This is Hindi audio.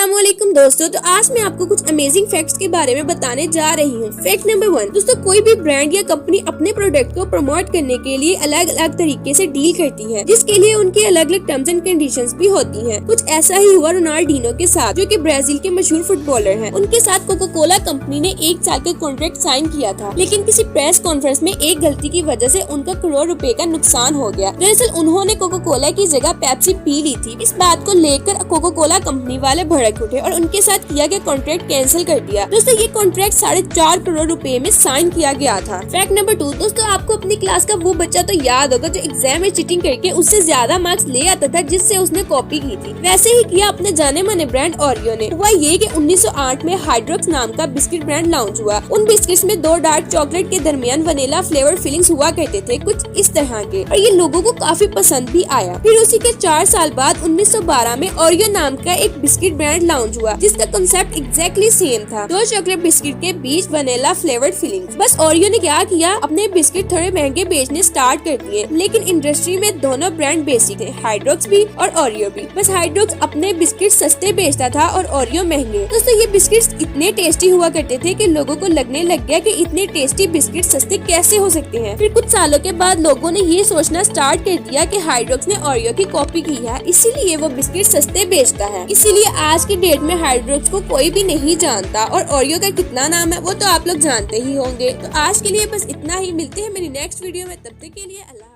अस्सलामुअलैकुम दोस्तों, तो आज मैं आपको कुछ अमेजिंग फैक्ट्स के बारे में बताने जा रही हूँ। फैक्ट नंबर 1 दोस्तों, कोई भी ब्रांड या कंपनी अपने प्रोडक्ट को प्रमोट करने के लिए अलग अलग तरीके से डील करती है, जिसके लिए उनके अलग अलग टर्म्स एंड कंडीशंस भी होती हैं। कुछ ऐसा ही हुआ रोनाल्डिनो के साथ, जो कि ब्राजील के मशहूर फुटबॉलर हैं। उनके साथ कोका-कोला कंपनी ने 1 साल का कॉन्ट्रैक्ट साइन किया था, लेकिन किसी प्रेस कॉन्फ्रेंस में एक गलती की वजह से उनका करोड़ रुपए का नुकसान हो गया। दरअसल उन्होंने कोका-कोला की जगह पेप्सी पी ली थी। इस बात को लेकर कोका-कोला कंपनी वाले भड़क उठे और उनके साथ किया गया कॉन्ट्रैक्ट कैंसिल कर दिया। दोस्तों, ये कॉन्ट्रैक्ट 4.5 करोड़ रुपए में साइन किया गया था। फैक्ट नंबर 2 दोस्तों, आपको अपनी क्लास का वो बच्चा तो याद होगा जो एग्जाम में चीटिंग करके उससे ज्यादा मार्क्स ले आता था, जिससे उसने कॉपी की थी। वैसे ही किया अपने जाने माने ब्रांड ओरियो ने। हुआ ये कि 1908 में हाइड्रोक्स नाम का बिस्किट ब्रांड लॉन्च हुआ। उन बिस्किट्स में 2 डार्क चॉकलेट के दरमियान वनीला फ्लेवर फीलिंग्स हुआ करते थे, कुछ इस तरह के, और ये लोगों को काफी पसंद भी आया। फिर उसी के 4 साल बाद 1912 में ओरियो नाम का एक बिस्किट ब्रांड लॉन्च हुआ, जिसका कंसेप्ट एग्जैक्टली सेम था। 2 चॉकलेट बिस्किट के बीच वनीला फ्लेवर्ड फीलिंग्स। बस ओरियो ने क्या किया, अपने बिस्किट थोड़े महंगे बेचने स्टार्ट कर दिए, लेकिन इंडस्ट्री में दोनों ब्रांड बेसिक थे, हाइड्रोक्स भी और ओरियो भी। बस हाइड्रोक्स अपने बिस्किट सस्ते बेचता था और ओरियो महंगे। दोस्तों, ये बिस्किट्स इतने टेस्टी हुआ करते थे कि लोगों को लगने लग गया कि इतने टेस्टी बिस्किट सस्ते कैसे हो सकते हैं। फिर कुछ सालों के बाद लोगों ने ये सोचना स्टार्ट कर दिया कि हाइड्रोक्स ने ओरियो की कॉपी की है, इसीलिए वो बिस्किट सस्ते बेचता है। इसीलिए आज की डेट में हाइड्रोक्स को कोई भी नहीं जानता, और ओरियो का कितना नाम है वो तो आप लोग जानते ही होंगे। तो आज के लिए बस इतना ही, मिलते हैं मेरी नेक्स्ट वीडियो में, तब तक के लिए अल्लाह।